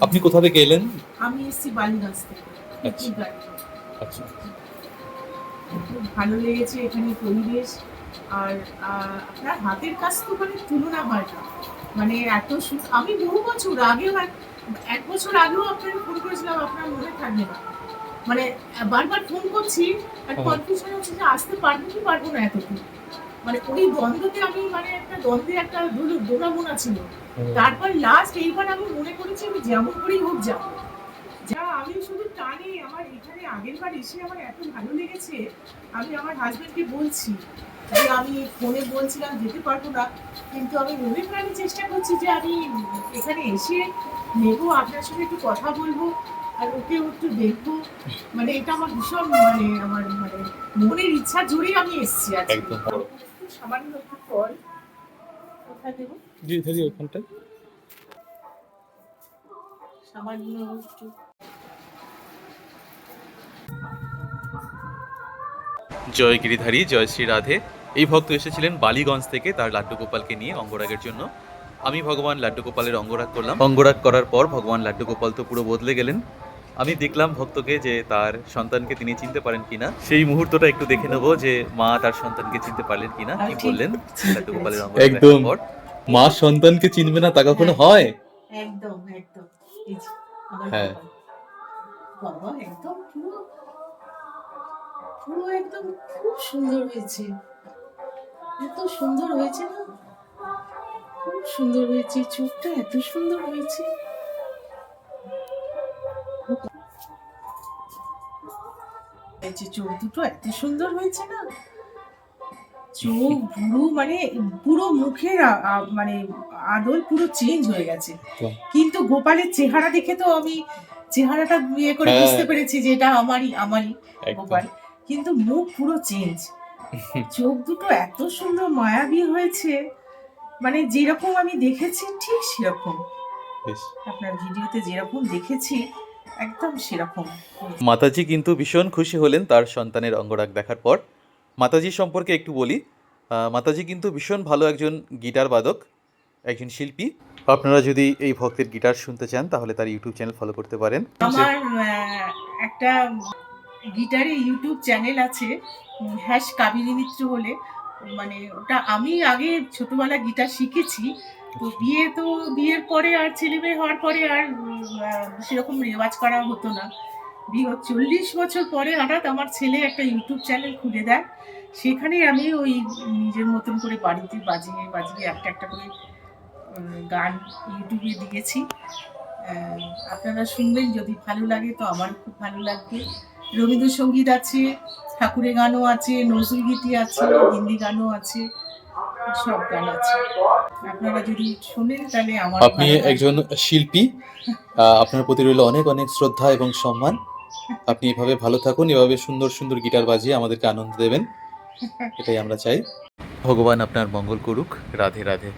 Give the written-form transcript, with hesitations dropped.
আপনি কোথা থেকে এলেন? আমি এসেছি বালিগঞ্জ থেকে। আচ্ছা। আচ্ছা। খুব ভালো লেগেছে এখানে পরিবেশ। আর আপনার হাতের কাজ তো মানে তুলনা হয় না। মানে এত আমি বহু বছর আগেও ১ বছর আগেও আপনাকে ফোন করেছিলাম, আপনার মনে থাকবে না। মানে বারবার ফোন করছি আর হ্যাঁ। কনফিউশন হচ্ছে যে আসতে পারবো কি পারবো না এতক্ষণ। মানে ওই দ্বন্দ্বতে আমি মানে একটা দ্বন্দ্বে একটা দোলামোনা ছিল। তারপর লাস্ট এইবার আমি মনে করেছি আমি যেমন করেই হোক যাবো। যা আমি শুধু টানে আমার এখানে আগেরবার এসে আমার এত ভালো লেগেছে, আমি আমার হাজবেন্ডকে বলছি যে আমি ফোনে বলছিলাম যেতে পারবো না, কিন্তু আমি মনে প্রাণে চেষ্টা করছি যে আমি এখানে এসে নেবো, আপনার সঙ্গে একটু কথা বলবো আর ওকেও একটু দেখবো। মানে এটা আমার ভীষণ মানে আমার মানে মনের ইচ্ছা জুড়েই আমি এসেছি আজকে। একদম। সামান্য একটু ফল কোথায় দেবো, জি দিদি ওখানটায়। সামান্য একটু জয় গিরিধারী, জয় শ্রী রাধে। এই ভক্ত এসেছিলেন বালিগঞ্জ থেকে তার লাড্ডু গোপালকে নিয়ে অঙ্গরাগের জন্য। আমি ভগবান লাড্ডু গোপালের অঙ্গরাগ করলাম। অঙ্গরাগ করার পর ভগবান লাড্ডু গোপাল তো পুরো বদলে গেলেন। আমি দেখলাম ভক্তকে যে তার সন্তানকে তিনি চিনতে পারেন কিনা। সেই মুহূর্তটা একটু দেখে নেবো যে মা তার সন্তানকে চিনতে পারলেন কিনা, কি বললেন লাড্ডু গোপালের অঙ্গরাগ দেখার একদম। পর। মা সন্তানকে চিনবে না তা কখনো হয়? একদম একদম। এই যে আমার হ্যাঁ। বাবা একদম পুরো পুরো একদম খুব সুন্দর হয়েছে, এত সুন্দর হয়েছে না, খুব সুন্দর হয়েছে, চোখটা এত সুন্দর হয়েছে। এই যে চোখ দুটো এত সুন্দর হয়েছে না, চোখ পুরো মানে পুরো মুখের মানে আদল পুরো চেঞ্জ হয়ে গেছে। কিন্তু গোপালের চেহারা দেখে তো আমি চেহারাটা ইয়ে করে হ্যাঁ। বুঝতে পেরেছি যে এটা আমারই একদম। গোপাল, কিন্তু মুখ পুরো চেঞ্জ। চোখ দুটো এত সুন্দর মায়াবী হয়েছে, মানে যেরকম আমি দেখেছি ঠিক সেরকম, বেশ। আপনার ভিডিওতে যেরকম দেখেছি একদম সেরকম। মাতাজি কিন্তু ভীষণ খুশি হলেন তার সন্তানের অঙ্গরাগ দেখার পর। মাতাজি সম্পর্কে একটু বলি। মাতাজি কিন্তু ভীষণ ভালো একজন গিটার বাদক, একজন শিল্পী। আপনারা যদি এই ভক্তের গিটার শুনতে চান তাহলে তার ইউটিউব চ্যানেল ফলো করতে পারেন। আমার একটা গিটারে ইউটিউব চ্যানেল আছে, হ্যাশ কাবিনী মিত্র বলে। মানে ওটা আমি আগে ছোটবেলা গিটার শিখেছি, তো বিয়ের পরে আর ছেলে মেয়ে হওয়ার পরে আর সেরকম রেওয়াজ করা হতো না। 40 বছর পরে হঠাৎ আমার ছেলে একটা ইউটিউব চ্যানেল খুলে দেয়, সেখানে আমি ওই নিজের মতন করে বাড়িতে বাজিয়ে বাজিয়ে একটা একটা করে গান ইউটিউবে দিয়েছি। আপনারা শুনবেন, যদি ভালো লাগে তো আমার খুব ভালো লাগবে। রবীন্দ্রসঙ্গীত আছে, ঠাকুরের গানও আছে, নজরুলগীতি আছে, হিন্দি গানও আছে, সব গান আছে। আপনারা যদি শোনেন তাহলে আমার আপনি একজন শিল্পী, আপনার প্রতি রইল অনেক অনেক শ্রদ্ধা এবং সম্মান। আপনি এভাবে ভালো থাকুন, এভাবে সুন্দর সুন্দর গিটার বাজিয়ে আমাদেরকে আনন্দ দেবেন, এটাই আমরা চাই। ভগবান আপনার মঙ্গল করুক। রাধে রাধে।